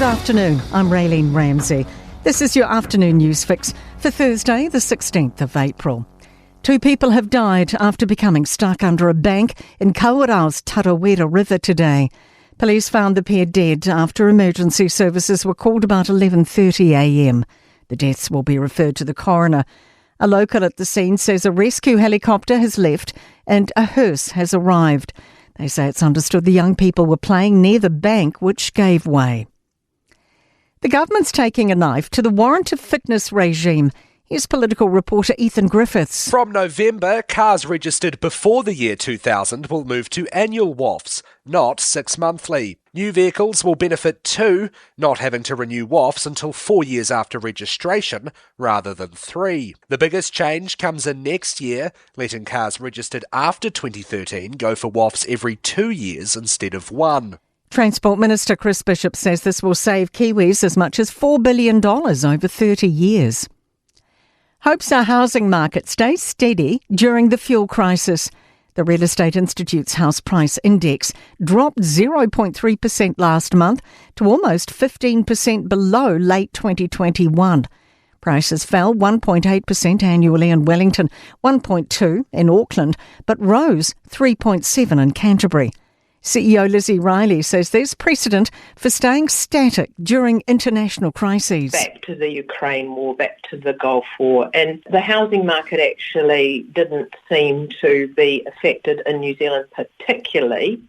Good afternoon, I'm Raylene Ramsey. This is your afternoon news fix for Thursday, the 16th of April. 2 people have died after becoming stuck under a bank in Kawerau's Tarawera River today. Police found the pair dead after emergency services were called about 11:30am. The deaths will be referred to the coroner. A local at the scene says a rescue helicopter has left and a hearse has arrived. They say it's understood the young people were playing near the bank, which gave way. The government's taking a knife to the warrant of fitness regime. Here's political reporter Ethan Griffiths. From November, cars registered before the year 2000 will move to annual WAFs, not 6 monthly. New vehicles will benefit too, not having to renew WAFs until 4 years after registration rather than 3. The biggest change comes in next year, letting cars registered after 2013 go for WAFs every 2 years instead of 1. Transport Minister Chris Bishop says this will save Kiwis as much as $4 billion over 30 years. Hopes our housing market stays steady during the fuel crisis. The Real Estate Institute's House Price Index dropped 0.3% last month to almost 15% below late 2021. Prices fell 1.8% annually in Wellington, 1.2% in Auckland, but rose 3.7% in Canterbury. CEO Lizzie Riley says there's precedent for staying static during international crises. Back to the Ukraine war, back to the Gulf War, and the housing market actually didn't seem to be affected in New Zealand particularly.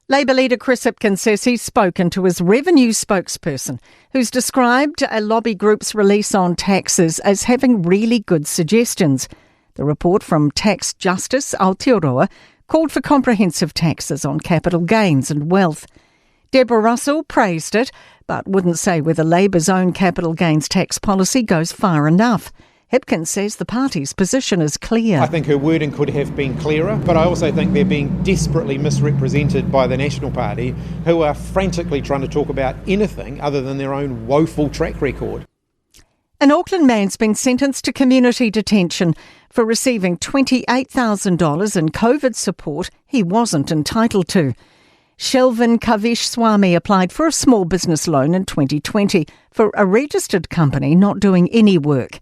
Labour leader Chris Hipkins says he's spoken to his revenue spokesperson, who's described a lobby group's release on taxes as having really good suggestions. The report from Tax Justice Aotearoa called for comprehensive taxes on capital gains and wealth. Deborah Russell praised it, but wouldn't say whether Labour's own capital gains tax policy goes far enough. Hipkins says the party's position is clear. I think her wording could have been clearer, but I also think they're being desperately misrepresented by the National Party, who are frantically trying to talk about anything other than their own woeful track record. An Auckland man's been sentenced to community detention for receiving $28,000 in COVID support he wasn't entitled to. Shelvin Kavish Swami applied for a small business loan in 2020 for a registered company not doing any work.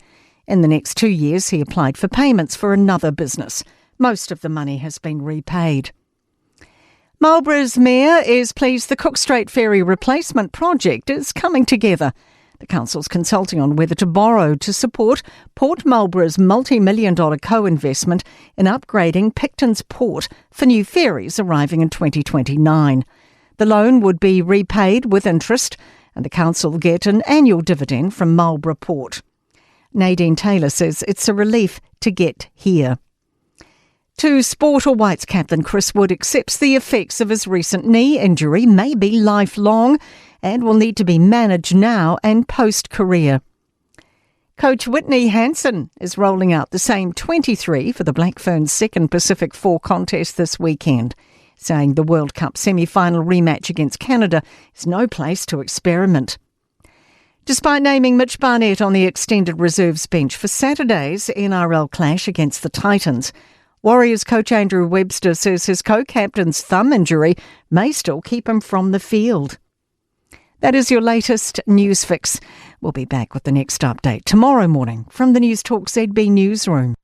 In the next 2 years, he applied for payments for another business. Most of the money has been repaid. Marlborough's mayor is pleased the Cook Strait Ferry replacement project is coming together. The council's consulting on whether to borrow to support Port Marlborough's multi-million-dollar co-investment in upgrading Picton's port for new ferries arriving in 2029. The loan would be repaid with interest, and the council will get an annual dividend from Marlborough Port. Nadine Taylor says it's a relief to get here. To sport, All Whites captain Chris Wood accepts the effects of his recent knee injury may be lifelong and will need to be managed now and post-career. Coach Whitney Hansen is rolling out the same 23 for the Black Ferns' second Pacific Four contest this weekend, saying the World Cup semi-final rematch against Canada is no place to experiment. Despite naming Mitch Barnett on the extended reserves bench for Saturday's NRL clash against the Titans, Warriors coach Andrew Webster says his co-captain's thumb injury may still keep him from the field. That is your latest news fix. We'll be back with the next update tomorrow morning from the Newstalk ZB newsroom.